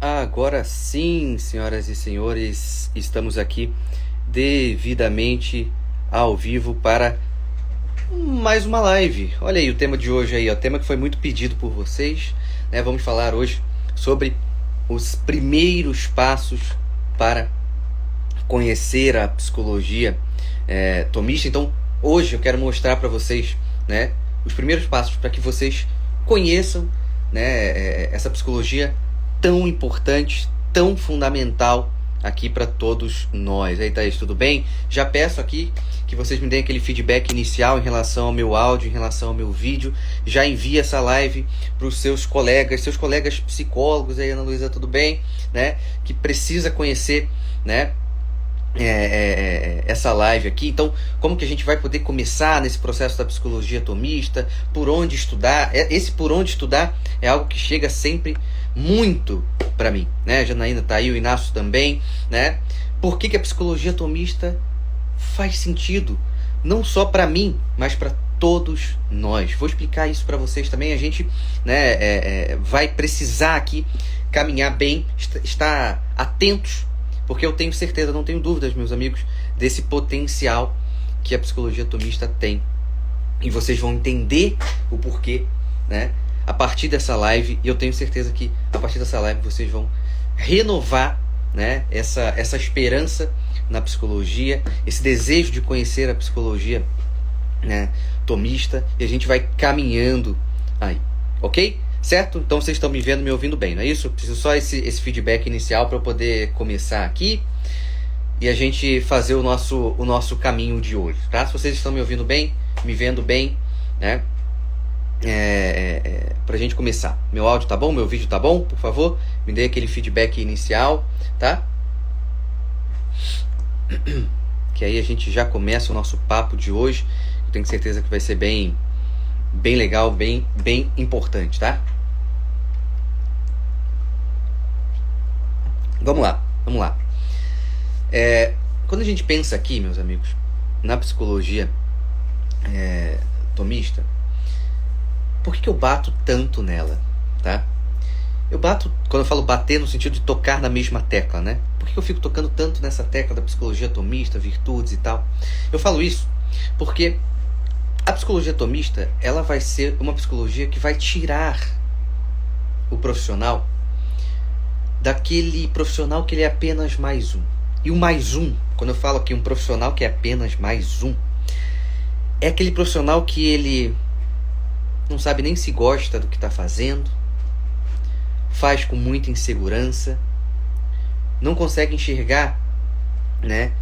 Agora sim, senhoras e senhores, estamos aqui devidamente ao vivo para mais uma live. Olha aí o tema de hoje aí, ó, tema que foi muito pedido por vocês, né? Vamos falar hoje sobre os primeiros passos para conhecer a psicologia tomista. Então, hoje eu quero mostrar para vocês, né, os primeiros passos para que vocês conheçam, né, essa psicologia tão importante, tão fundamental aqui para todos nós. Aí, Thaís, tudo bem? Já peço aqui que vocês me deem aquele feedback inicial em relação ao meu áudio, em relação ao meu vídeo. Já envia essa live para os seus colegas psicólogos. Aí, Ana Luísa, tudo bem? Né? Que precisa conhecer, né, essa live aqui. Então, como que a gente vai poder começar nesse processo da psicologia tomista? Por onde estudar? Esse por onde estudar é algo que chega sempre muito para mim, né? A Janaína tá aí, o Inácio também, né? Por que a psicologia tomista faz sentido? Não só para mim, mas para todos nós. Vou explicar isso para vocês também. A gente, né, vai precisar aqui caminhar bem, estar atentos, porque eu tenho certeza, não tenho dúvidas, meus amigos, desse potencial que a psicologia tomista tem. E vocês vão entender o porquê, né, a partir dessa live. E eu tenho certeza que a partir dessa live vocês vão renovar, né, essa esperança na psicologia, esse desejo de conhecer a psicologia, né, tomista. E a gente vai caminhando aí, ok? Certo? Então vocês estão me vendo, me ouvindo bem, não é isso? Eu preciso só esse feedback inicial para eu poder começar aqui e a gente fazer o nosso caminho de hoje, tá? Se vocês estão me ouvindo bem, me vendo bem, né? Pra gente começar. Meu áudio tá bom? Meu vídeo tá bom? Por favor, me dê aquele feedback inicial, tá? Que aí a gente já começa o nosso papo de hoje. Eu tenho certeza que vai ser bem legal, bem importante, tá? Vamos lá. Quando a gente pensa aqui, meus amigos, na psicologia tomista, por que eu bato tanto nela, tá? Eu bato, quando eu falo bater, no sentido de tocar na mesma tecla, né? Por que eu fico tocando tanto nessa tecla da psicologia tomista, virtudes e tal? Eu falo isso porque a psicologia tomista, ela vai ser uma psicologia que vai tirar o profissional daquele profissional que ele é apenas mais um. E o mais um, quando eu falo aqui um profissional que é apenas mais um, é aquele profissional que ele não sabe nem se gosta do que está fazendo, faz com muita insegurança, não consegue enxergar, né,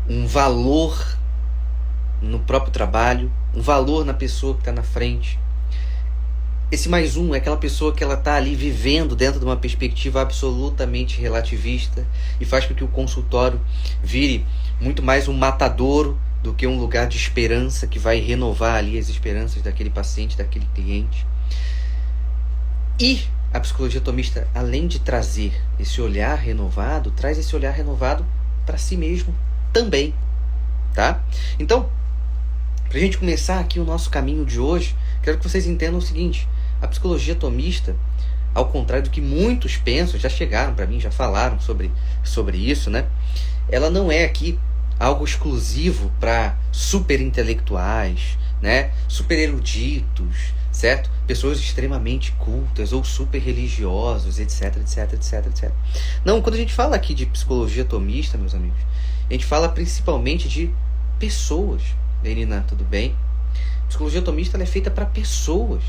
um valor no próprio trabalho, um valor na pessoa que está na frente. Esse mais um é aquela pessoa que ela está ali vivendo dentro de uma perspectiva absolutamente relativista e faz com que o consultório vire muito mais um matadouro do que um lugar de esperança que vai renovar ali as esperanças daquele paciente, daquele cliente. E a psicologia tomista, além de trazer esse olhar renovado, traz esse olhar renovado para si mesmo também, tá? Então, para a gente começar aqui o nosso caminho de hoje, quero que vocês entendam o seguinte: a psicologia tomista, ao contrário do que muitos pensam, já chegaram para mim, já falaram sobre isso, né? Ela não é aqui algo exclusivo para super intelectuais, né? Super eruditos, certo? Pessoas extremamente cultas ou super religiosos, etc. Não, quando a gente fala aqui de psicologia tomista, meus amigos, a gente fala principalmente de pessoas. Menina, tudo bem? A psicologia tomista, ela é feita para pessoas.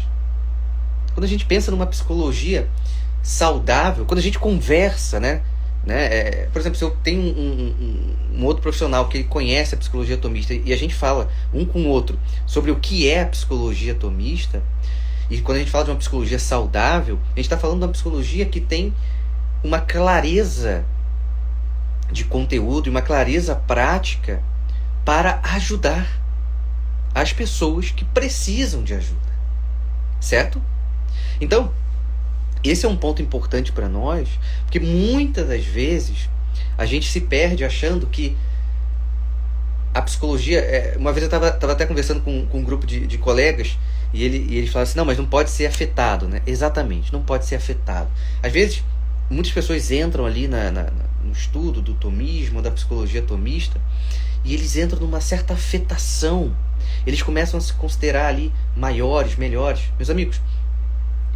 Quando a gente pensa numa psicologia saudável, quando a gente conversa, né? Por exemplo, se eu tenho um outro profissional que ele conhece a psicologia tomista e a gente fala um com o outro sobre o que é a psicologia tomista, e quando a gente fala de uma psicologia saudável, a gente está falando de uma psicologia que tem uma clareza de conteúdo e uma clareza prática para ajudar as pessoas que precisam de ajuda, certo? Então, esse é um ponto importante para nós, porque muitas das vezes a gente se perde achando que a psicologia... Uma vez eu estava até conversando com um grupo de colegas e eles falaram assim, não, mas não pode ser afetado, né? Exatamente, não pode ser afetado. Às vezes, muitas pessoas entram ali no estudo do tomismo, da psicologia tomista, e eles entram numa certa afetação. Eles começam a se considerar ali maiores, melhores. Meus amigos,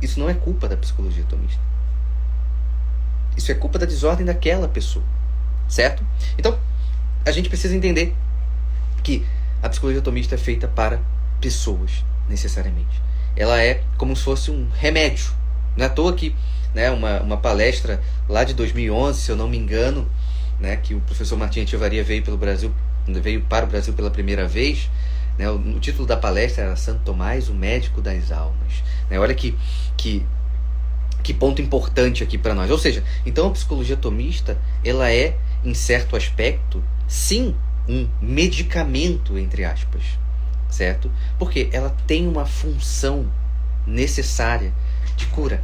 isso não é culpa da psicologia tomista. Isso é culpa da desordem daquela pessoa, certo? Então, a gente precisa entender que a psicologia tomista é feita para pessoas, necessariamente. Ela é como se fosse um remédio. Não é à toa que, né, uma palestra lá de 2011, se eu não me engano, né, que o professor Martim Etchevarria veio para o Brasil pela primeira vez, né, o título da palestra era Santo Tomás, o médico das almas. Né, olha que ponto importante aqui para nós. Ou seja, então a psicologia tomista, ela é, em certo aspecto, sim, um medicamento, entre aspas, certo? Porque ela tem uma função necessária de cura.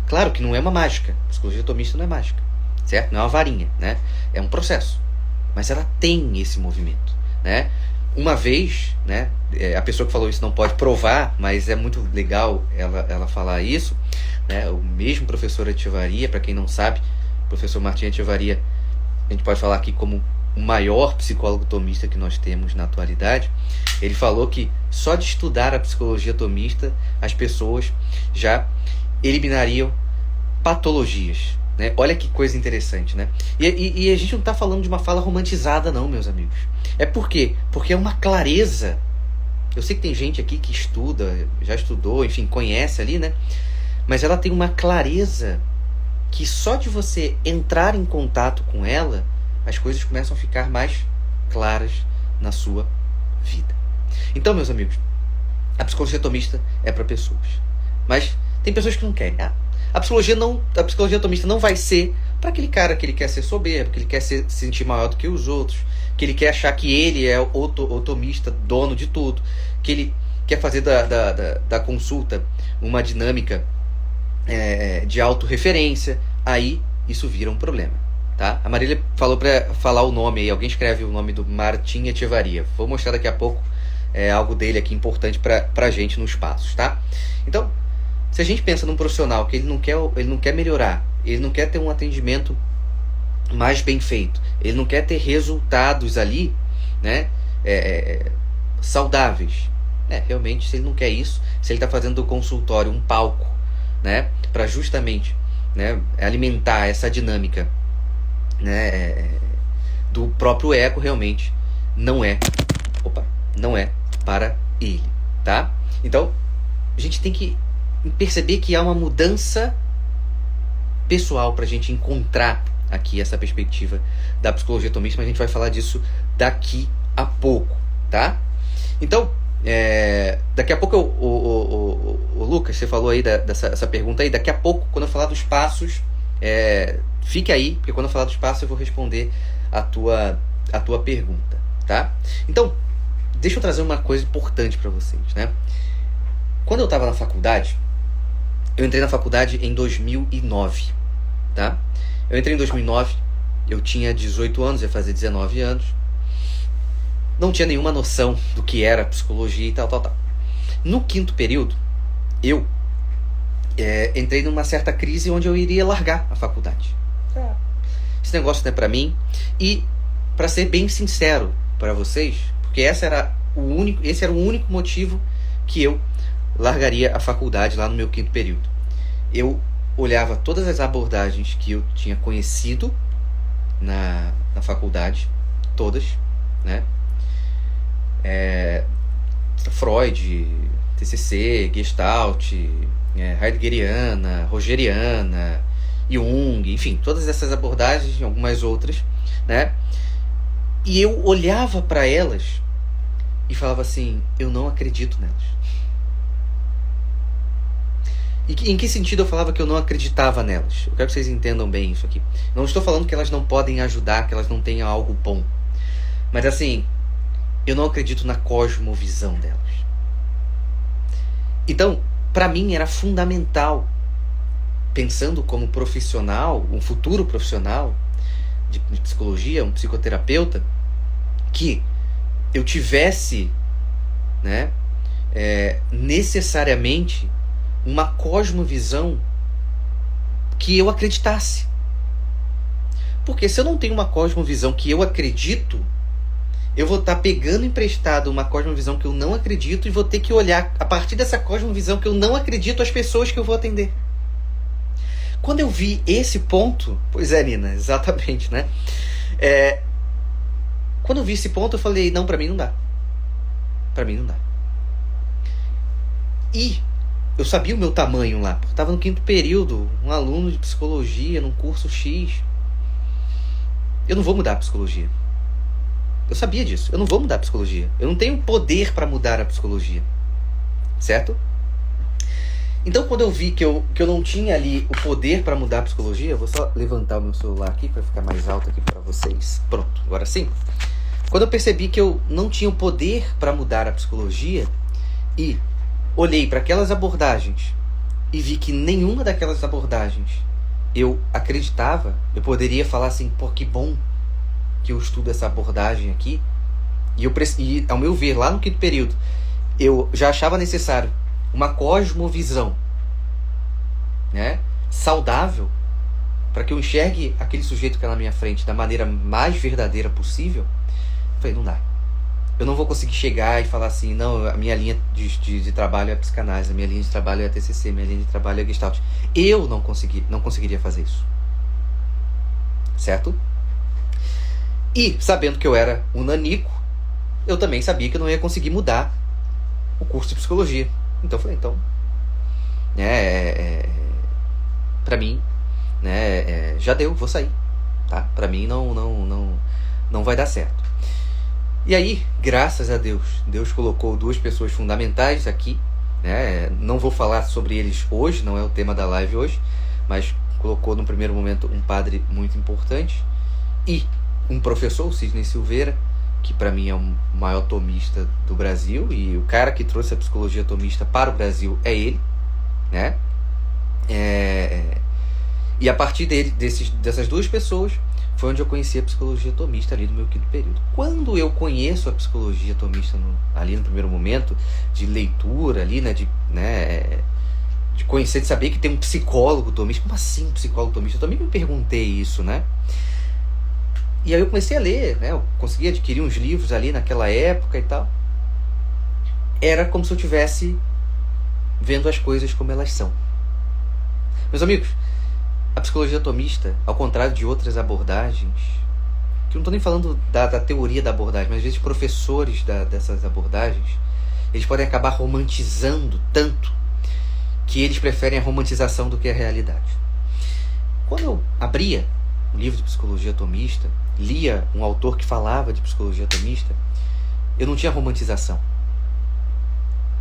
Claro que não é uma mágica. A psicologia tomista não é mágica, certo? Não é uma varinha, né? É um processo. Mas ela tem esse movimento, né? Uma vez, né, a pessoa que falou isso não pode provar, mas é muito legal ela falar isso, né? O mesmo professor Etchevarria, para quem não sabe, o professor Martim Etchevarria, a gente pode falar aqui como o maior psicólogo tomista que nós temos na atualidade. Ele falou que só de estudar a psicologia tomista, as pessoas já eliminariam patologias. Né? Olha que coisa interessante, né? E a gente não está falando de uma fala romantizada, não, meus amigos. É por quê? Porque é uma clareza. Eu sei que tem gente aqui que estuda, já estudou, enfim, conhece ali, né? Mas ela tem uma clareza que só de você entrar em contato com ela, as coisas começam a ficar mais claras na sua vida. Então, meus amigos, a psicologia tomista é para pessoas. Mas tem pessoas que não querem. A psicologia tomista não vai ser para aquele cara que ele quer ser soberbo, que ele quer se sentir maior do que os outros, que ele quer achar que ele é o tomista, dono de tudo, que ele quer fazer da consulta uma dinâmica de autorreferência. Aí isso vira um problema, tá? A Marília falou para falar o nome aí. Alguém escreve o nome do Martim Etchevarria. Vou mostrar daqui a pouco algo dele aqui importante pra gente nos passos, tá? Então, se a gente pensa num profissional que ele não quer melhorar, ele não quer ter um atendimento mais bem feito, ele não quer ter resultados ali, né, saudáveis. Realmente, se ele não quer isso, se ele está fazendo do consultório um palco, né, para justamente, né, alimentar essa dinâmica, né, do próprio ego, realmente não é para ele, tá? Então, a gente tem que perceber que há uma mudança pessoal para a gente encontrar aqui essa perspectiva da psicologia tomista, mas a gente vai falar disso daqui a pouco, tá? Então, daqui a pouco o Lucas, você falou aí dessa pergunta aí, daqui a pouco, quando eu falar dos passos, fique aí, porque quando eu falar dos passos eu vou responder a tua pergunta, tá? Então, deixa eu trazer uma coisa importante para vocês, né? Quando eu estava na faculdade, eu entrei na faculdade em 2009, tá? Eu entrei em 2009, eu tinha 18 anos, ia fazer 19 anos. Não tinha nenhuma noção do que era psicologia e tal. No quinto período, eu entrei numa certa crise onde eu iria largar a faculdade. Esse negócio não é pra mim. E, pra ser bem sincero pra vocês, porque esse era o único motivo que eu largaria a faculdade lá no meu quinto período. Eu olhava todas as abordagens que eu tinha conhecido na faculdade, todas, né? Freud, TCC, Gestalt, Heideggeriana, Rogeriana, Jung, enfim, todas essas abordagens e algumas outras, né? E eu olhava para elas e falava assim, eu não acredito nelas. E em que sentido eu falava que eu não acreditava nelas? Eu quero que vocês entendam bem isso aqui. Não estou falando que elas não podem ajudar, que elas não tenham algo bom. Mas assim, eu não acredito na cosmovisão delas. Então, para mim era fundamental, pensando como profissional, um futuro profissional de psicologia, um psicoterapeuta, que eu tivesse, né, necessariamente uma cosmovisão que eu acreditasse. Porque se eu não tenho uma cosmovisão que eu acredito, eu vou estar pegando emprestado uma cosmovisão que eu não acredito e vou ter que olhar, a partir dessa cosmovisão que eu não acredito, as pessoas que eu vou atender. Quando eu vi esse ponto... Pois é, Nina, exatamente, né? Quando eu vi esse ponto, eu falei, não, pra mim não dá. Pra mim não dá. E eu sabia o meu tamanho lá. Eu estava no 5º período, um aluno de psicologia, num curso X. Eu não vou mudar a psicologia. Eu sabia disso. Eu não vou mudar a psicologia. Eu não tenho poder para mudar a psicologia. Certo? Então, quando eu vi que eu não tinha ali o poder para mudar a psicologia, eu vou só levantar o meu celular aqui para ficar mais alto aqui para vocês. Pronto, agora sim. Quando eu percebi que eu não tinha o poder para mudar a psicologia e olhei para aquelas abordagens e vi que nenhuma daquelas abordagens eu acreditava, eu poderia falar assim, pô, que bom que eu estudo essa abordagem aqui. E ao meu ver, lá no 5º período, eu já achava necessário uma cosmovisão, né, saudável, para que eu enxergue aquele sujeito que está na minha frente da maneira mais verdadeira possível. Eu falei, não dá. Eu não vou conseguir chegar e falar assim, não, a minha linha de trabalho é a psicanálise, a minha linha de trabalho é a TCC, a minha linha de trabalho é a Gestalt. Eu não conseguiria fazer isso. Certo? E, sabendo que eu era um nanico, eu também sabia que eu não ia conseguir mudar o curso de psicologia. Então eu falei, pra mim, já deu, vou sair. Tá? Pra mim não vai dar certo. E aí, graças a Deus, Deus colocou 2 pessoas fundamentais aqui, né? Não vou falar sobre eles hoje, não é o tema da live hoje, mas colocou no primeiro momento um padre muito importante e um professor, o Sidney Silveira, que para mim é o maior tomista do Brasil, e o cara que trouxe a psicologia tomista para o Brasil é ele, né? E a partir dessas 2 pessoas foi onde eu conheci a psicologia tomista ali no meu 5º período. Quando eu conheço a psicologia tomista ali no primeiro momento, de leitura ali, de conhecer, de saber que tem um psicólogo tomista. Como assim um psicólogo tomista? Eu também me perguntei isso, né? E aí eu comecei a ler, né? Eu consegui adquirir uns livros ali naquela época e tal. Era como se eu estivesse vendo as coisas como elas são. Meus amigos, a psicologia tomista, ao contrário de outras abordagens, que eu não estou nem falando da teoria da abordagem, mas às vezes professores dessas abordagens, eles podem acabar romantizando tanto que eles preferem a romantização do que a realidade. Quando eu abria um livro de psicologia tomista, lia um autor que falava de psicologia tomista, eu não tinha romantização.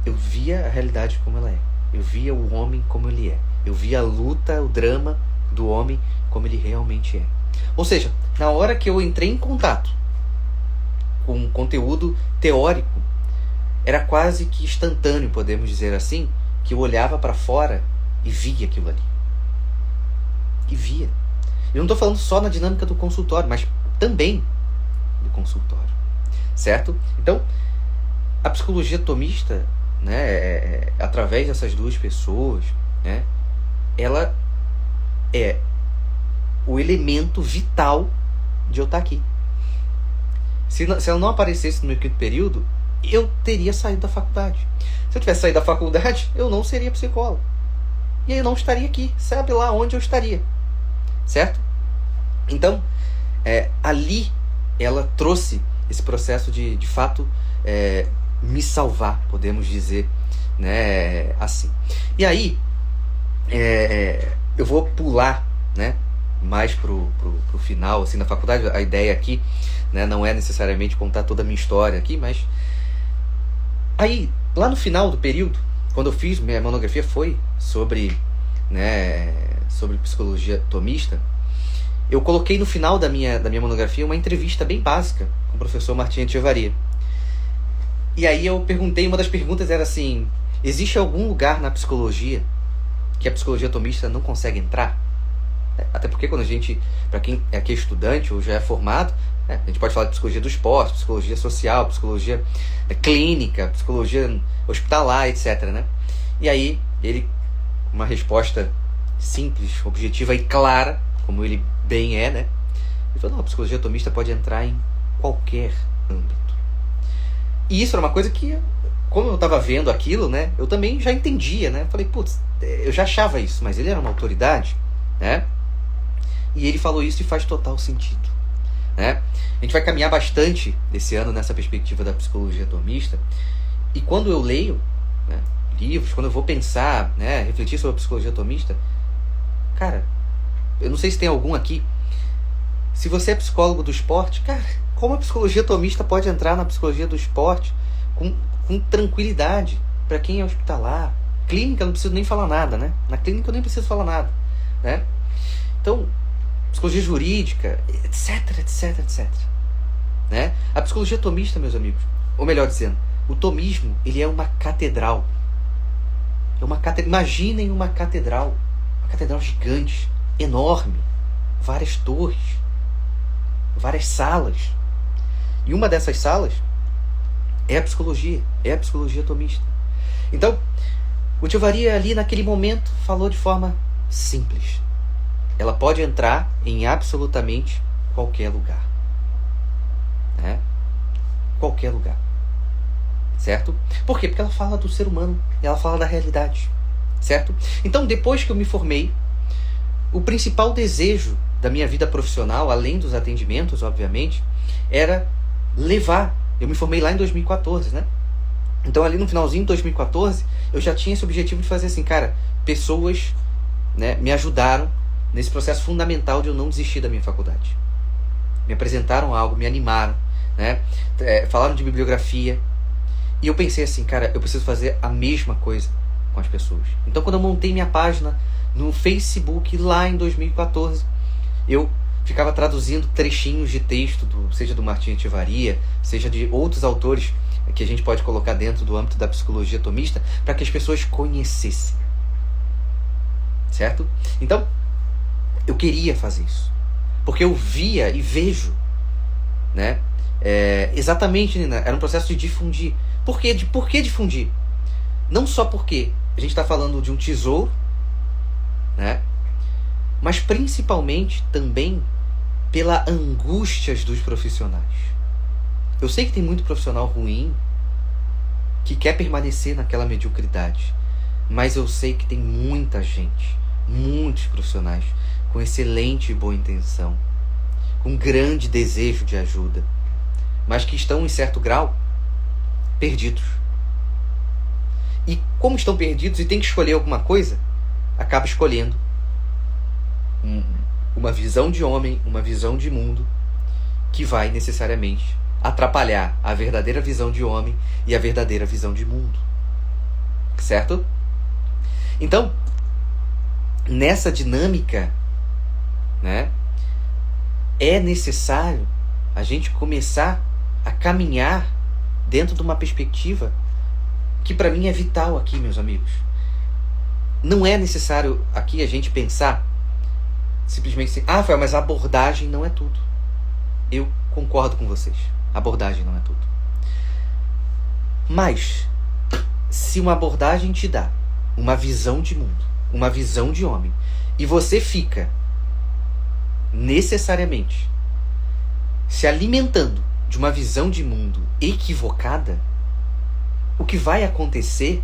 Eu via a realidade como ela é. Eu via o homem como ele é. Eu via a luta, o drama do homem como ele realmente é. Ou seja, na hora que eu entrei em contato com um conteúdo teórico, era quase que instantâneo, podemos dizer assim, que eu olhava para fora e via aquilo ali. E via. Eu não estou falando só na dinâmica do consultório, mas também do consultório. Certo? Então, a psicologia tomista, né, através dessas 2 pessoas, né, ela é o elemento vital de eu estar aqui. Se ela não aparecesse no meu 5º período, eu teria saído da faculdade. Se eu tivesse saído da faculdade, eu não seria psicólogo. E aí eu não estaria aqui. Sabe lá onde eu estaria. Certo? Então, ali ela trouxe esse processo de fato, me salvar, podemos dizer, né, assim. E aí, eu vou pular, né, mais pro final, assim, da faculdade. A ideia aqui, né, não é necessariamente contar toda a minha história aqui, mas aí, lá no final do período, quando eu fiz minha monografia, foi sobre psicologia tomista. Eu coloquei no final da minha monografia uma entrevista bem básica com o professor Martim Echevarria. E aí eu perguntei, uma das perguntas era assim: existe algum lugar na psicologia que a psicologia tomista não consegue entrar? Até porque quando a gente, para quem aqui é estudante ou já é formado, a gente pode falar de psicologia do esporte, psicologia social, psicologia clínica, psicologia hospitalar, etc, né? E aí ele, uma resposta simples, objetiva e clara, como ele bem é, né? Ele falou, não, a psicologia atomista pode entrar em qualquer âmbito. E isso era uma coisa que, como eu estava vendo aquilo, né, eu também já entendia, né? Falei, putz, eu já achava isso, mas ele era uma autoridade, né? E ele falou isso e faz total sentido, né? A gente vai caminhar bastante esse ano nessa perspectiva da psicologia atomista. E quando eu leio, né, livros, quando eu vou pensar, né, refletir sobre a psicologia atomista, cara, eu não sei se tem algum aqui. Se você é psicólogo do esporte, cara, como a psicologia atomista pode entrar na psicologia do esporte com tranquilidade? Para quem é hospitalar, clínica, eu não preciso nem falar nada, né? Na clínica eu nem preciso falar nada, né? Então, psicologia jurídica, etc, etc, etc. Né? A psicologia atomista, meus amigos, ou melhor dizendo, o tomismo, ele é uma catedral. Imaginem uma catedral gigante, enorme, várias torres, várias salas. E uma dessas salas é a psicologia atomista. Então, o Tio Varia ali naquele momento falou de forma simples. Ela pode entrar em absolutamente qualquer lugar. Né? Qualquer lugar. Certo? Por quê? Porque ela fala do ser humano, ela fala da realidade. Certo? Então, depois que eu me formei, o principal desejo da minha vida profissional, além dos atendimentos, obviamente, era levar. Eu me formei lá em 2014, né? Então, ali no finalzinho de 2014, eu já tinha esse objetivo de fazer assim, cara, pessoas, né, me ajudaram nesse processo fundamental de eu não desistir da minha faculdade. Me apresentaram algo, me animaram, né? Falaram de bibliografia. E eu pensei assim, cara, eu preciso fazer a mesma coisa com as pessoas. Então, quando eu montei minha página no Facebook lá em 2014, eu ficava traduzindo trechinhos de texto, seja do Martim Echevarria, seja de outros autores que a gente pode colocar dentro do âmbito da psicologia atomista, para que as pessoas conhecessem. Certo? Então, eu queria fazer isso. Porque eu via e vejo, né? Exatamente, Nina, era um processo de difundir. Por que difundir? Não só porque a gente está falando de um tesouro, né? Mas principalmente também pela angústia dos profissionais. Eu sei que tem muito profissional ruim que quer permanecer naquela mediocridade, mas eu sei que tem muita gente, muitos profissionais com excelente e boa intenção, com grande desejo de ajuda, mas que estão em certo grau perdidos. E como estão perdidos e têm que escolher alguma coisa, acaba escolhendo uma visão de homem, uma visão de mundo que vai necessariamente atrapalhar a verdadeira visão de homem e a verdadeira visão de mundo. Certo? Então, nessa dinâmica, né, é necessário a gente começar a caminhar dentro de uma perspectiva que para mim é vital aqui, meus amigos. Não é necessário aqui a gente pensar simplesmente assim, Rafael, mas a abordagem não é tudo. Eu concordo com vocês. A abordagem não é tudo. Mas, se uma abordagem te dá uma visão de mundo, uma visão de homem, e você fica necessariamente se alimentando de uma visão de mundo equivocada, o que vai acontecer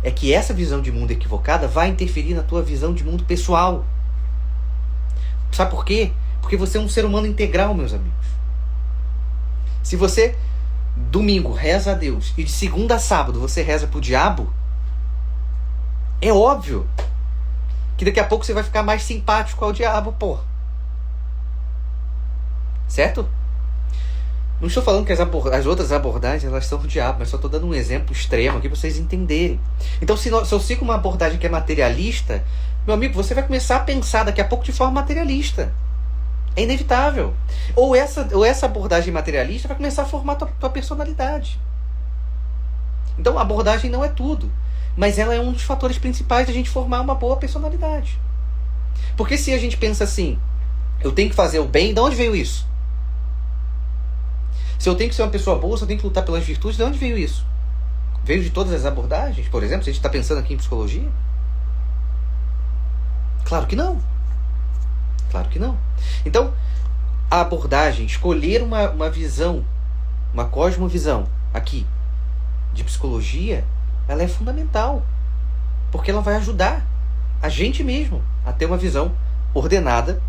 é que essa visão de mundo equivocada vai interferir na tua visão de mundo pessoal. Sabe por quê? Porque você é um ser humano integral, meus amigos. Se você, domingo, reza a Deus, e de segunda a sábado você reza pro diabo, é óbvio que daqui a pouco você vai ficar mais simpático ao diabo, pô. Certo? Não estou falando que as outras abordagens elas são do diabo, mas só estou dando um exemplo extremo aqui para vocês entenderem. Então, se eu sigo uma abordagem que é materialista, meu amigo, você vai começar a pensar daqui a pouco de forma materialista. É inevitável. Ou essa abordagem materialista vai começar a formar tua personalidade. Então, a abordagem não é tudo, mas ela é um dos fatores principais da gente formar uma boa personalidade. Porque se a gente pensa assim, eu tenho que fazer o bem, de onde veio isso? Se eu tenho que ser uma pessoa boa, se eu tenho que lutar pelas virtudes, de onde veio isso? Veio de todas as abordagens? Por exemplo, se a gente está pensando aqui em psicologia? Claro que não. Claro que não. Então, a abordagem, escolher uma visão, uma cosmovisão aqui de psicologia, ela é fundamental. Porque ela vai ajudar a gente mesmo a ter uma visão ordenada,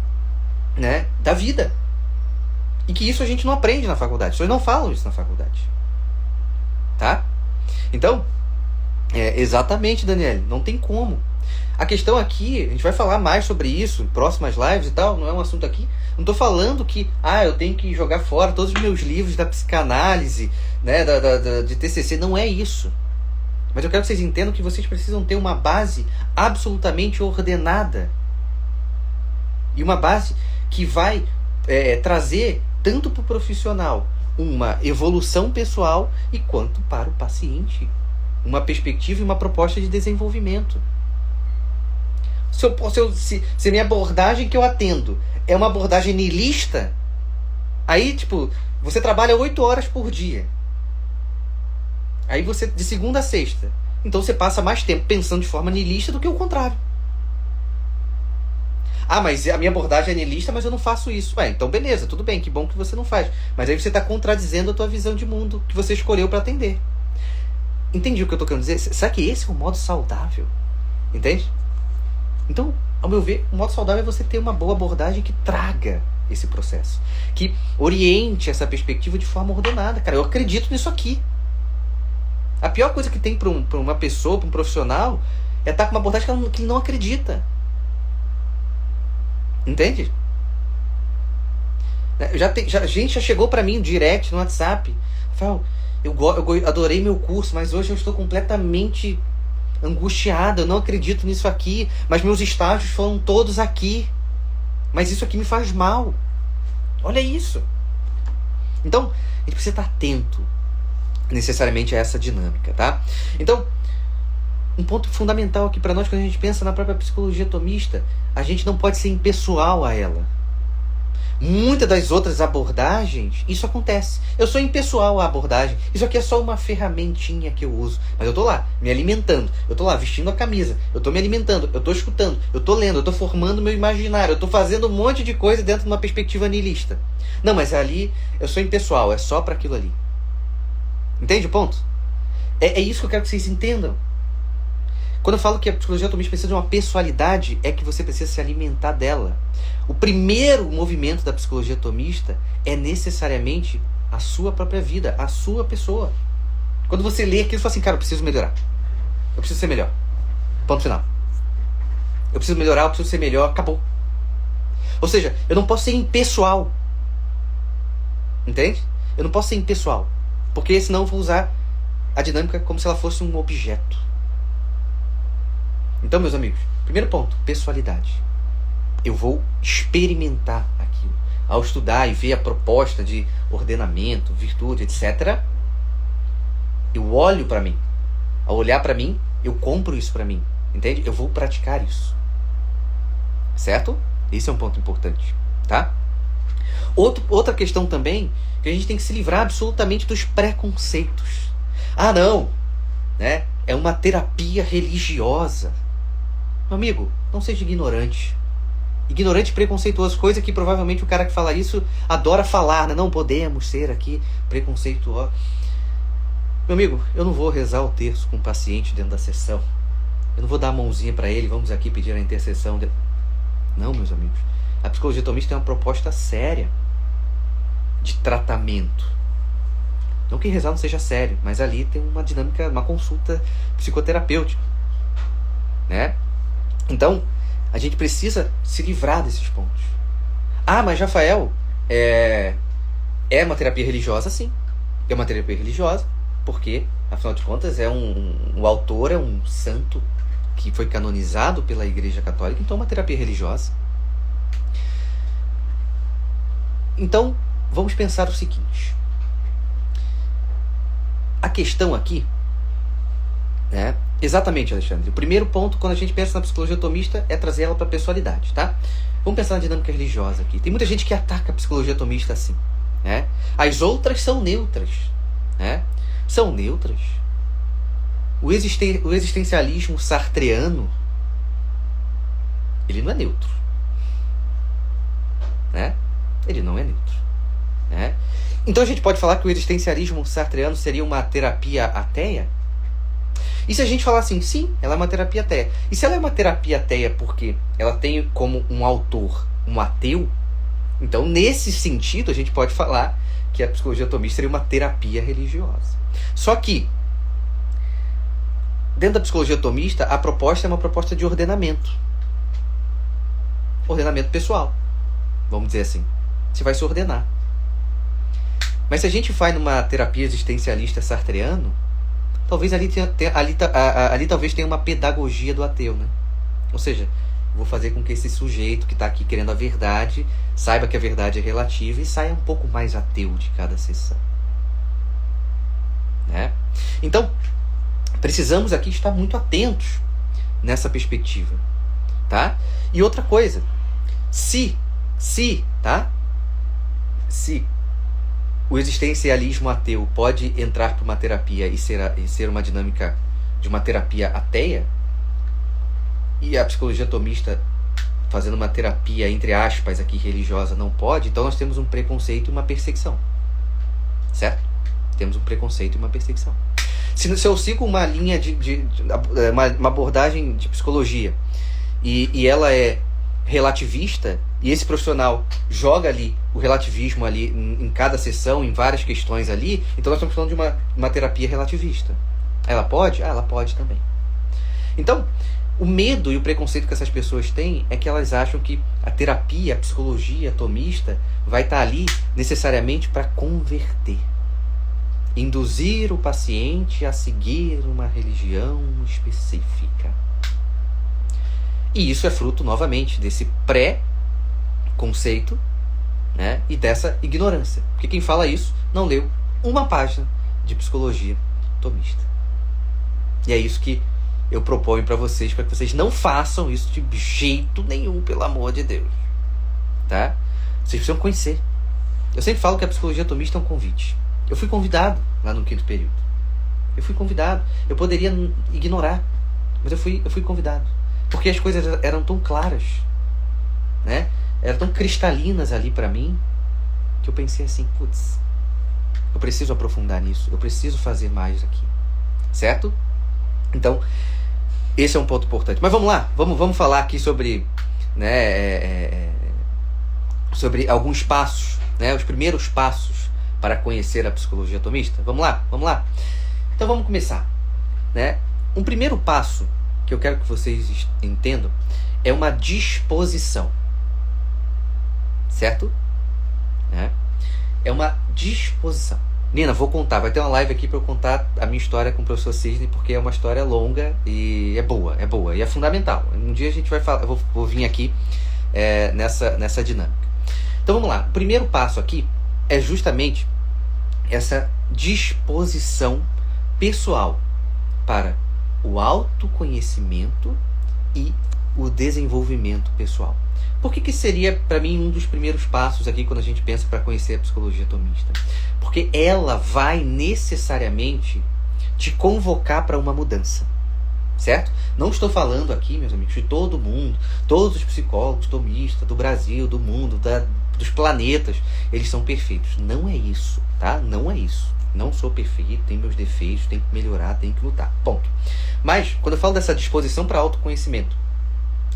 né, da vida. E que isso a gente não aprende na faculdade. As pessoas não falam isso na faculdade. Tá? Então, exatamente, Daniele, não tem como. A questão aqui, a gente vai falar mais sobre isso em próximas lives e tal, não é um assunto aqui. Não estou falando que eu tenho que jogar fora todos os meus livros da psicanálise, né, de TCC. Não é isso. Mas eu quero que vocês entendam que vocês precisam ter uma base absolutamente ordenada. E uma base que vai trazer tanto para o profissional uma evolução pessoal e quanto para o paciente uma perspectiva e uma proposta de desenvolvimento. Se minha abordagem que eu atendo é uma abordagem niilista, aí, tipo, você trabalha 8 horas por dia. Aí você, de segunda a sexta. Então você passa mais tempo pensando de forma niilista do que o contrário. Mas a minha abordagem é niilista, mas eu não faço isso. Então beleza, tudo bem, que bom que você não faz. Mas aí você está contradizendo a tua visão de mundo que você escolheu para atender. Entendi o que eu estou querendo dizer? Será que esse é um modo saudável? Entende? Então, ao meu ver, o modo saudável é você ter uma boa abordagem que traga esse processo. Que oriente essa perspectiva de forma ordenada. Cara, eu acredito nisso aqui. A pior coisa que tem para uma pessoa, para um profissional, é estar com uma abordagem que ele não acredita. Entende? A gente já chegou para mim direct no WhatsApp. Rafael, eu adorei meu curso, mas hoje eu estou completamente angustiada. Eu não acredito nisso aqui, mas meus estágios foram todos aqui. Mas isso aqui me faz mal. Olha isso. Então, a gente precisa estar atento necessariamente a essa dinâmica, tá? Então, um ponto fundamental aqui para nós, quando a gente pensa na própria psicologia tomista, a gente não pode ser impessoal a ela. Muitas das outras abordagens, isso acontece. Eu sou impessoal à abordagem. Isso aqui é só uma ferramentinha que eu uso. Mas eu tô lá, me alimentando. Eu tô lá, vestindo a camisa. Eu tô me alimentando. Eu tô escutando. Eu tô lendo. Eu tô formando meu imaginário. Eu tô fazendo um monte de coisa dentro de uma perspectiva niilista. Não, mas ali eu sou impessoal. É só para aquilo ali. Entende o ponto? É isso que eu quero que vocês entendam. Quando eu falo que a psicologia tomista precisa de uma pessoalidade, é que você precisa se alimentar dela. O primeiro movimento da psicologia tomista é necessariamente a sua própria vida, a sua pessoa. Quando você lê aquilo, você fala assim, cara, eu preciso melhorar. Eu preciso ser melhor. Ponto final. Eu preciso melhorar, eu preciso ser melhor, acabou. Ou seja, eu não posso ser impessoal. Entende? Eu não posso ser impessoal. Porque senão eu vou usar a dinâmica como se ela fosse um objeto. Então, meus amigos, primeiro ponto, pessoalidade. Eu vou experimentar aquilo. Ao estudar e ver a proposta de ordenamento, virtude, etc., eu olho para mim. Ao olhar para mim, eu compro isso para mim. Entende? Eu vou praticar isso. Certo? Esse é um ponto importante. Tá? Outra questão também, que a gente tem que se livrar absolutamente dos preconceitos. Não, né? É uma terapia religiosa. Meu amigo, não seja ignorante. Ignorante e preconceituoso, coisa que provavelmente o cara que fala isso adora falar, né? Não podemos ser aqui preconceituosos. Meu amigo, eu não vou rezar o terço com o paciente dentro da sessão. Eu não vou dar a mãozinha para ele, vamos aqui pedir a intercessão. Não, meus amigos. A psicologia tomista tem uma proposta séria de tratamento. Não que rezar não seja sério, mas ali tem uma dinâmica, uma consulta psicoterapêutica, né? Então, a gente precisa se livrar desses pontos. Mas Rafael, é uma terapia religiosa? Sim. É uma terapia religiosa, porque, afinal de contas, o autor é um santo que foi canonizado pela Igreja Católica, então é uma terapia religiosa. Então, vamos pensar o seguinte. A questão aqui, né? Exatamente, Alexandre. O primeiro ponto, quando a gente pensa na psicologia tomista, é trazer ela para a pessoalidade, tá? Vamos pensar na dinâmica religiosa aqui. Tem muita gente que ataca a psicologia tomista assim, né? As outras são neutras, né? São neutras. O existencialismo sartreano ele não é neutro, né? Ele não é neutro, né? Então a gente pode falar que o existencialismo sartreano seria uma terapia ateia? E se a gente falar assim, sim, ela é uma terapia ateia. E se ela é uma terapia ateia porque ela tem como um autor um ateu, então nesse sentido a gente pode falar que a psicologia tomista seria uma terapia religiosa. Só que, dentro da psicologia tomista, a proposta é uma proposta de ordenamento. Ordenamento pessoal, vamos dizer assim. Você vai se ordenar. Mas se a gente vai numa terapia existencialista sartreano, talvez ali talvez tenha uma pedagogia do ateu, né? Ou seja, vou fazer com que esse sujeito que está aqui querendo a verdade saiba que a verdade é relativa e saia um pouco mais ateu de cada sessão, né? Então, precisamos aqui estar muito atentos nessa perspectiva, tá? E outra coisa, se o existencialismo ateu pode entrar para uma terapia e ser uma dinâmica de uma terapia ateia, e a psicologia tomista fazendo uma terapia, entre aspas, aqui religiosa, não pode, então nós temos um preconceito e uma perseguição. Certo? Temos um preconceito e uma perseguição. Se eu sigo uma linha uma abordagem de psicologia e ela é relativista, e esse profissional joga ali o relativismo ali em cada sessão, em várias questões ali, então nós estamos falando de uma terapia relativista. Ela pode? Ah, ela pode também. Então, o medo e o preconceito que essas pessoas têm é que elas acham que a terapia, a psicologia tomista vai estar ali necessariamente para converter. Induzir o paciente a seguir uma religião específica. E isso é fruto, novamente, desse pré-conceito, né, e dessa ignorância. Porque quem fala isso não leu uma página de psicologia tomista. E é isso que eu proponho para vocês que vocês não façam isso de jeito nenhum, pelo amor de Deus. Tá? Vocês precisam conhecer. Eu sempre falo que a psicologia tomista é um convite. Eu fui convidado lá no 5º período. Eu fui convidado. Eu poderia ignorar, mas eu fui convidado. Porque as coisas eram tão claras, né? Eram tão cristalinas ali para mim, que eu pensei assim, putz, eu preciso aprofundar nisso, eu preciso fazer mais aqui. Certo? Então, esse é um ponto importante. Mas vamos lá, vamos falar aqui sobre, né, sobre alguns passos, né, os primeiros passos para conhecer a psicologia tomista. Vamos lá? Então vamos começar, né? Um primeiro passo que eu quero que vocês entendam é uma disposição, certo? Né? É uma disposição. Nina, vou contar, vai ter uma live aqui para eu contar a minha história com o professor Sidney, porque é uma história longa e é boa e é fundamental. Um dia a gente vai falar, eu vou vir aqui nessa dinâmica. Então vamos lá, o primeiro passo aqui é justamente essa disposição pessoal para o autoconhecimento e o desenvolvimento pessoal. Por que seria, para mim, um dos primeiros passos aqui quando a gente pensa para conhecer a psicologia tomista? Porque ela vai necessariamente te convocar para uma mudança. Certo? Não estou falando aqui, meus amigos, de todo mundo, todos os psicólogos tomistas do Brasil, do mundo, dos planetas, eles são perfeitos. Não é isso, tá? Não é isso. Não sou perfeito, tenho meus defeitos, tenho que melhorar, tenho que lutar. Ponto. Mas, quando eu falo dessa disposição para autoconhecimento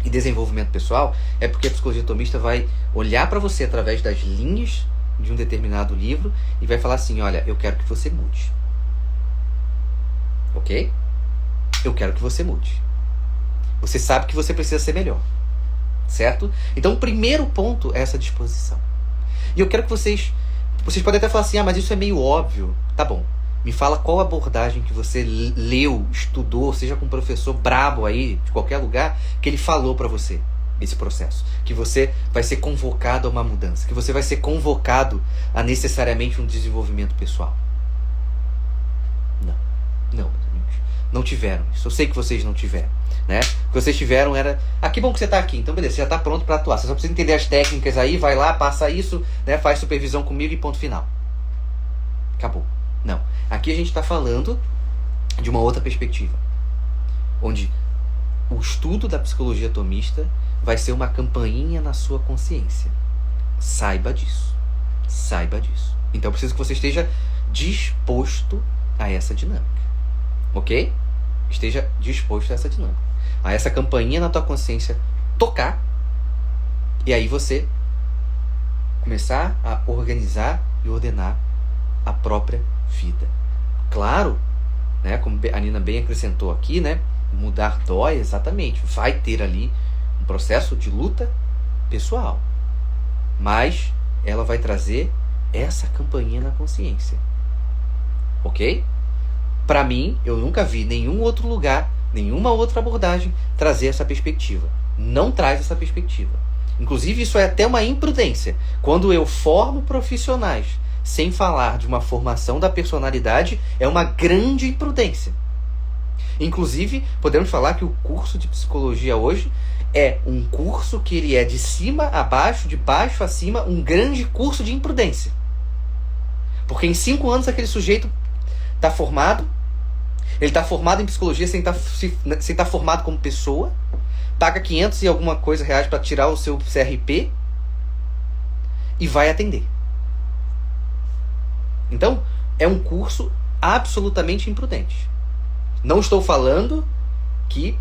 e desenvolvimento pessoal, é porque a psicologia tomista vai olhar para você através das linhas de um determinado livro e vai falar assim, olha, eu quero que você mude. Ok? Eu quero que você mude. Você sabe que você precisa ser melhor. Certo? Então o primeiro ponto é essa disposição. E eu quero que vocês podem até falar assim, mas isso é meio óbvio. Tá bom. Me fala qual abordagem que você leu, estudou, seja com um professor brabo aí, de qualquer lugar, que ele falou para você esse processo. Que você vai ser convocado a uma mudança. Que você vai ser convocado a necessariamente um desenvolvimento pessoal. Não, meus amigos. Não tiveram isso. Eu sei que vocês não tiveram. Né? O que vocês tiveram era, que bom que você está aqui, então beleza, você já está pronto para atuar, você só precisa entender as técnicas aí, vai lá, passa isso, né, faz supervisão comigo e ponto final. Acabou. Não. Aqui a gente está falando de uma outra perspectiva, onde o estudo da psicologia atomista vai ser uma campainha na sua consciência. Saiba disso. Saiba disso. Então eu preciso que você esteja disposto a essa dinâmica. Ok? Esteja disposto a essa dinâmica. A essa campainha na tua consciência tocar. E aí você começar a organizar e ordenar a própria vida. Claro, né, como a Nina bem acrescentou aqui, né, mudar dói, exatamente. Vai ter ali um processo de luta pessoal. Mas ela vai trazer essa campainha na consciência. Ok? Para mim, eu nunca vi nenhum outro lugar, nenhuma outra abordagem trazer essa perspectiva. Não traz essa perspectiva. Inclusive, isso é até uma imprudência. Quando eu formo profissionais sem falar de uma formação da personalidade, é uma grande imprudência. Inclusive, podemos falar que o curso de psicologia hoje é um curso que ele é de cima a baixo, de baixo a cima, um grande curso de imprudência. Porque em 5 anos aquele sujeito está formado, ele está formado em psicologia sem estar formado como pessoa, paga 500 e alguma coisa reais para tirar o seu CRP e vai atender. Então, é um curso absolutamente imprudente. Não estou falando que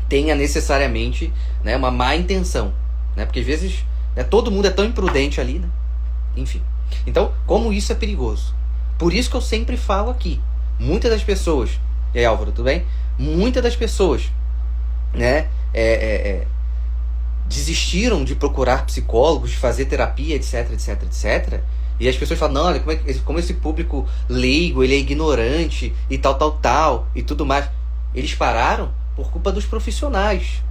tenha necessariamente, né, uma má intenção, né, porque às vezes, né, todo mundo é tão imprudente ali, né? Enfim. Então, como isso é perigoso? Por isso que eu sempre falo aqui, muitas das pessoas, e aí, Álvaro, tudo bem? Muitas das pessoas, né, desistiram de procurar psicólogos, de fazer terapia, etc, etc, etc. E as pessoas falam, não, olha, como esse público leigo, ele é ignorante, e tal, e tudo mais. Eles pararam por culpa dos profissionais,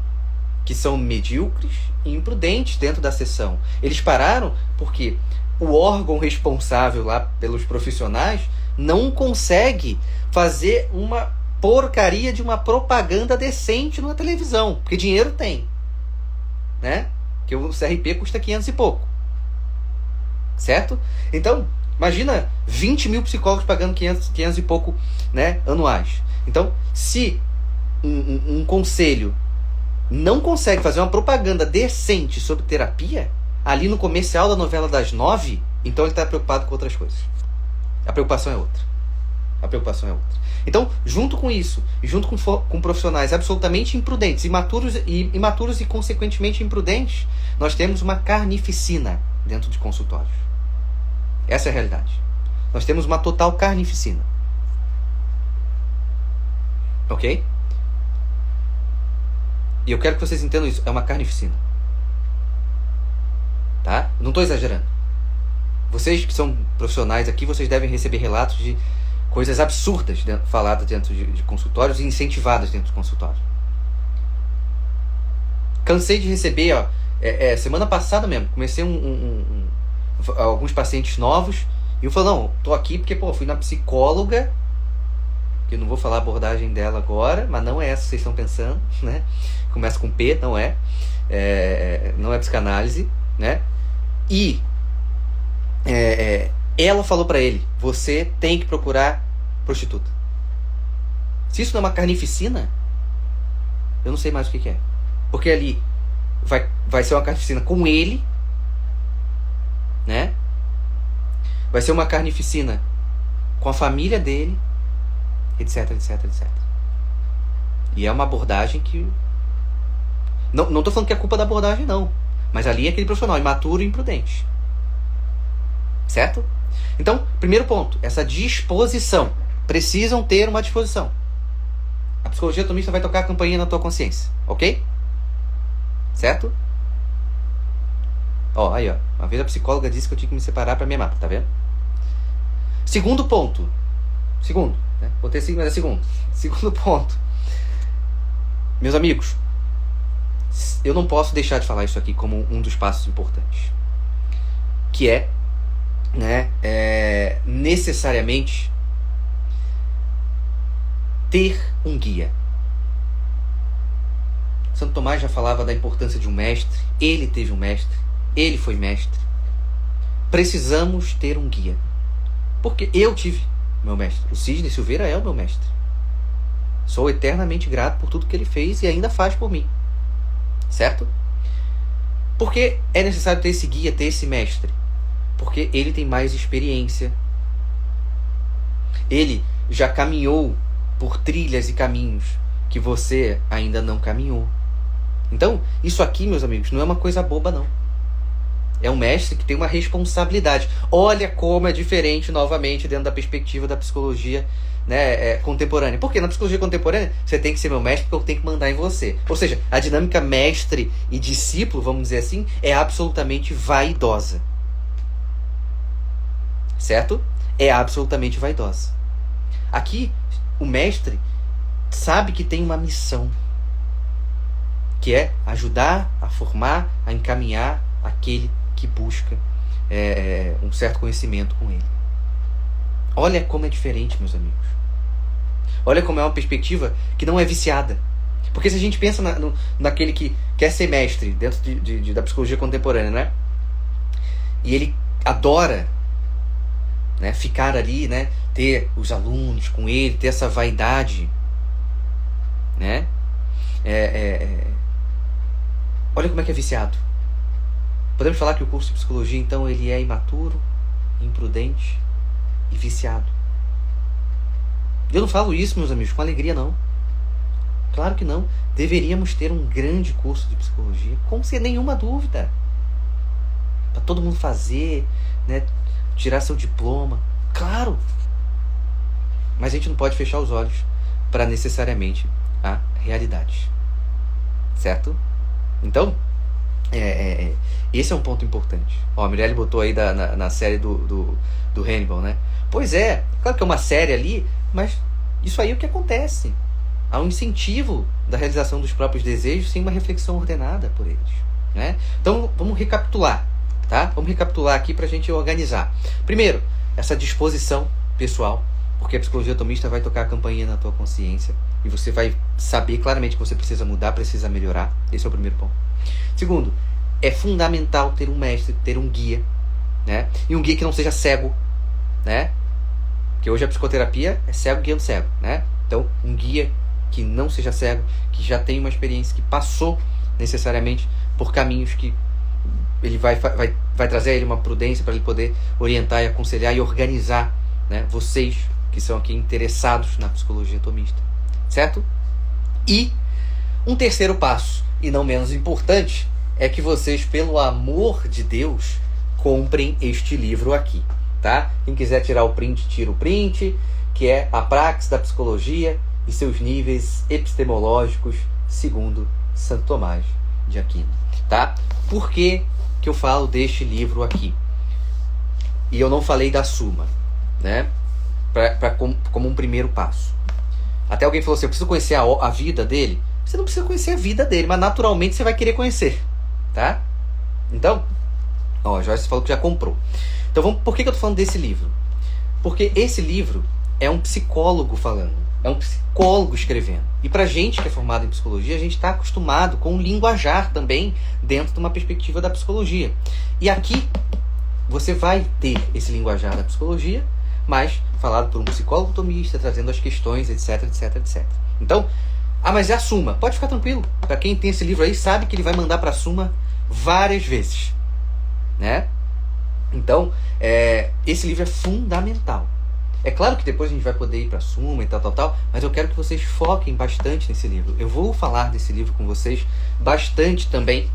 que são medíocres e imprudentes dentro da sessão. Eles pararam porque o órgão responsável lá pelos profissionais não consegue fazer uma porcaria de uma propaganda decente na televisão, porque dinheiro tem, né? Porque o CRP custa 500 e pouco, certo? Então, imagina 20 mil psicólogos pagando 500 e pouco, né, anuais. Então, se um conselho não consegue fazer uma propaganda decente sobre terapia, ali no comercial da novela das 9, então ele está preocupado com outras coisas. A preocupação é outra. A preocupação é outra. Então, junto com isso, junto com profissionais absolutamente imprudentes, imaturos e consequentemente imprudentes, nós temos uma carnificina dentro de consultórios. Essa é a realidade. Nós temos uma total carnificina. Ok? E eu quero que vocês entendam isso. É uma carnificina. Tá? Não estou exagerando. Vocês que são profissionais aqui, vocês devem receber relatos de coisas absurdas faladas dentro de consultórios e incentivadas dentro de consultórios. Cansei de receber, ó, semana passada mesmo, comecei alguns pacientes novos, e eu falei, não, tô aqui porque, fui na psicóloga, que eu não vou falar a abordagem dela agora, mas não é essa que vocês estão pensando, né? Começa com P, não é psicanálise, né? E ela falou pra ele, você tem que procurar prostituta. Se isso não é uma carnificina, eu não sei mais o que é. Porque ali vai ser uma carnificina com ele, né? Vai ser uma carnificina com a família dele, etc, etc, etc. E é uma abordagem que... Não tô falando que é culpa da abordagem, não. Mas ali é aquele profissional imaturo e imprudente. Certo? Então, primeiro ponto, essa disposição. Precisam ter uma disposição. A psicologia atomista vai tocar a campainha na tua consciência. Ok? Certo? Ó, aí, ó. Uma vez a psicóloga disse que eu tinha que me separar para me amar, tá vendo? Segundo ponto. Segundo, né? Botei assim, mas é segundo. Segundo ponto. Meus amigos, eu não posso deixar de falar isso aqui como um dos passos importantes. Que é, né, necessariamente ter um guia. Santo Tomás já falava da importância de um mestre. Ele teve um mestre. Ele foi mestre. Precisamos ter um guia. Porque eu tive meu mestre. O Sidney Silveira é o meu mestre. Sou eternamente grato por tudo que ele fez e ainda faz por mim. Certo? Por que é necessário ter esse guia, ter esse mestre? Porque ele tem mais experiência. Ele já caminhou por trilhas e caminhos que você ainda não caminhou. Então, isso aqui, meus amigos, não é uma coisa boba, não. É um mestre que tem uma responsabilidade. Olha como é diferente, novamente, dentro da perspectiva da psicologia, né, contemporânea. Porque na psicologia contemporânea, você tem que ser meu mestre porque eu tenho que mandar em você. Ou seja, a dinâmica mestre e discípulo, vamos dizer assim, é absolutamente vaidosa. Certo? É absolutamente vaidosa. Aqui, o mestre sabe que tem uma missão, que é ajudar a formar, a encaminhar aquele que busca um certo conhecimento com ele. Olha como é diferente, meus amigos. Olha como é uma perspectiva que não é viciada. Porque se a gente pensa naquele que quer ser mestre dentro da psicologia contemporânea, né? E ele adora, né, ficar ali, né, ter os alunos com ele, ter essa vaidade, né? Olha como é que é viciado. Podemos falar que o curso de psicologia, então, ele é imaturo, imprudente e viciado. Eu não falo isso, meus amigos, com alegria, não. Claro que não. Deveríamos ter um grande curso de psicologia, com sem nenhuma dúvida. Para todo mundo fazer, né, tirar seu diploma. Claro. Mas a gente não pode fechar os olhos para necessariamente a realidade. Certo? Então, esse é um ponto importante. Ó, a Mirelle botou aí na série do Hannibal, né? Pois é, claro que é uma série ali, mas isso aí é o que acontece. Há um incentivo da realização dos próprios desejos sem uma reflexão ordenada por eles, né? Então, vamos recapitular, tá? Vamos recapitular aqui para a gente organizar. Primeiro, essa disposição pessoal, porque a psicologia atomista vai tocar a campainha na tua consciência e você vai saber claramente que você precisa mudar, precisa melhorar. Esse é o primeiro ponto. Segundo, é fundamental ter um mestre, ter um guia, né? E um guia que não seja cego, né? Porque hoje a psicoterapia é cego guiando cego, né? Então, um guia que não seja cego, que já tem uma experiência, que passou necessariamente por caminhos que ele vai trazer a ele uma prudência para ele poder orientar e aconselhar e organizar, né, vocês que são aqui interessados na psicologia atomista, certo? E um terceiro passo, e não menos importante, é que vocês, pelo amor de Deus, comprem este livro aqui, tá? Quem quiser tirar o print, tira o print, que é A Praxis da Psicologia e seus níveis epistemológicos segundo Santo Tomás de Aquino, tá? Por que eu falo deste livro aqui? E eu não falei da Suma, né? Como um primeiro passo. Até alguém falou assim, eu preciso conhecer a vida dele. Você não precisa conhecer a vida dele, mas naturalmente você vai querer conhecer, tá? Então, ó, a Joyce falou que já comprou. Então, por que eu tô falando desse livro? Porque esse livro é um psicólogo falando, é um psicólogo escrevendo. E pra gente que é formado em psicologia, a gente está acostumado com um linguajar também dentro de uma perspectiva da psicologia. E aqui você vai ter esse linguajar da psicologia, mas falado por um psicólogo atomista, trazendo as questões, etc, etc, etc. Então, mas é a Suma. Pode ficar tranquilo. Para quem tem esse livro aí, sabe que ele vai mandar para a Suma várias vezes, né? Então, esse livro é fundamental. É claro que depois a gente vai poder ir para a Suma e tal, mas eu quero que vocês foquem bastante nesse livro. Eu vou falar desse livro com vocês bastante também,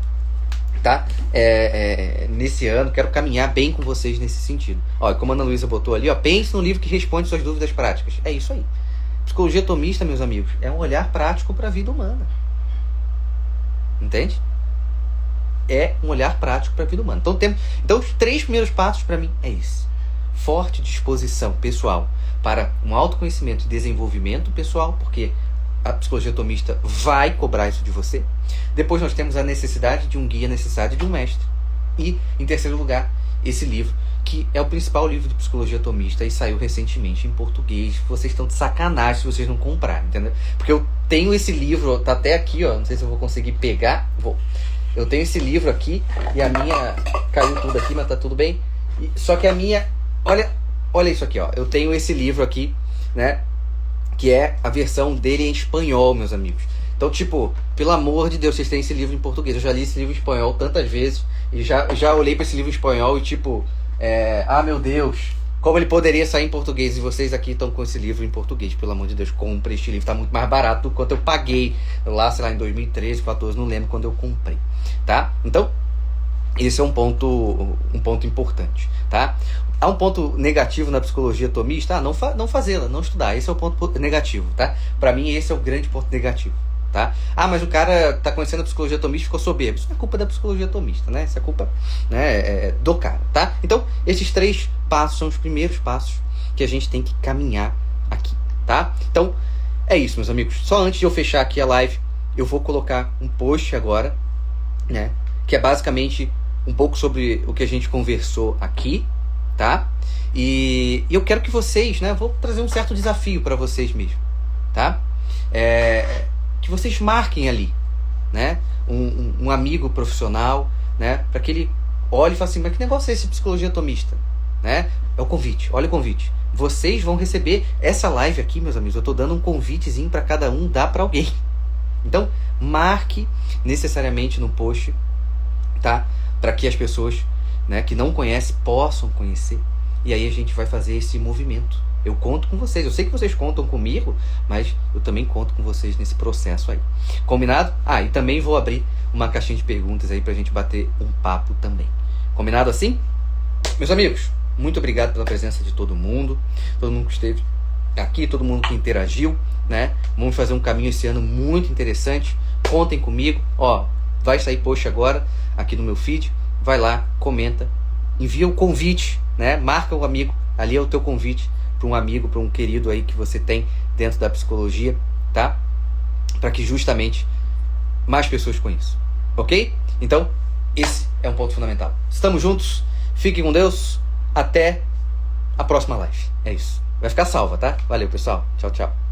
tá? Nesse ano, quero caminhar bem com vocês nesse sentido. Ó, como a Ana Luísa botou ali, ó, pense no livro que responde suas dúvidas práticas. É isso aí. Psicologia atomista, meus amigos, é um olhar prático para a vida humana. Entende? É um olhar prático para a vida humana. Então, os 3 primeiros passos para mim é isso. Forte disposição pessoal para um autoconhecimento e desenvolvimento pessoal, porque a psicologia atomista vai cobrar isso de você. Depois nós temos a necessidade de um guia, necessidade de um mestre. E, em terceiro lugar, esse livro, que é o principal livro de psicologia atomista e saiu recentemente em português. Vocês estão de sacanagem se vocês não comprarem, entendeu? Porque eu tenho esse livro, tá até aqui, ó, não sei se eu vou conseguir pegar. Eu tenho esse livro aqui e a minha caiu tudo aqui, mas tá tudo bem. Só que a minha, olha isso aqui, ó. Eu tenho esse livro aqui, né? que é a versão dele em espanhol, meus amigos. Então, tipo, pelo amor de Deus, vocês têm esse livro em português. Eu já li esse livro em espanhol tantas vezes e já olhei para esse livro em espanhol e tipo, meu Deus, como ele poderia sair em português? E vocês aqui estão com esse livro em português. Pelo amor de Deus, compre este livro. Tá muito mais barato do quanto eu paguei lá, sei lá, em 2013, 2014, não lembro quando eu comprei, tá? Então, esse é um ponto importante, tá? Há um ponto negativo na psicologia atomista, não fazê-la, não estudar. Esse é o ponto negativo, tá? Para mim, esse é o grande ponto negativo, tá? Mas o cara tá conhecendo a psicologia atomista e ficou soberbo. Isso não é culpa da psicologia atomista, né? Isso é culpa, né, do cara, tá? Então, esses 3 passos são os primeiros passos que a gente tem que caminhar aqui, tá? Então, é isso, meus amigos. Só antes de eu fechar aqui a live, eu vou colocar um post agora, né? Que é basicamente um pouco sobre o que a gente conversou aqui, tá? E eu quero que vocês, né? Vou trazer um certo desafio para vocês mesmo, tá? Que vocês marquem ali, né? Um amigo profissional, né? Para que ele olhe e fale assim, mas que negócio é esse psicologia atomista, né? É o convite, olha o convite. Vocês vão receber essa live aqui, meus amigos. Eu tô dando um convitezinho para cada um dar para alguém. Então, marque necessariamente no post, tá? Para que as pessoas, né, que não conhecem possam conhecer. E aí a gente vai fazer esse movimento. Eu conto com vocês. Eu sei que vocês contam comigo, mas eu também conto com vocês nesse processo aí. Combinado? E também vou abrir uma caixinha de perguntas aí pra gente bater um papo também. Combinado assim? Meus amigos, muito obrigado pela presença de todo mundo que esteve aqui, todo mundo que interagiu, né? Vamos fazer um caminho esse ano muito interessante. Contem comigo. Vai sair post agora aqui no meu feed. Vai lá, comenta, envia o convite, né? Marca o amigo, ali é o teu convite para um amigo, para um querido aí que você tem dentro da psicologia, tá? Para que justamente mais pessoas conheçam, ok? Então, esse é um ponto fundamental. Estamos juntos, fiquem com Deus, até a próxima live. É isso. Vai ficar salva, tá? Valeu, pessoal. Tchau, tchau.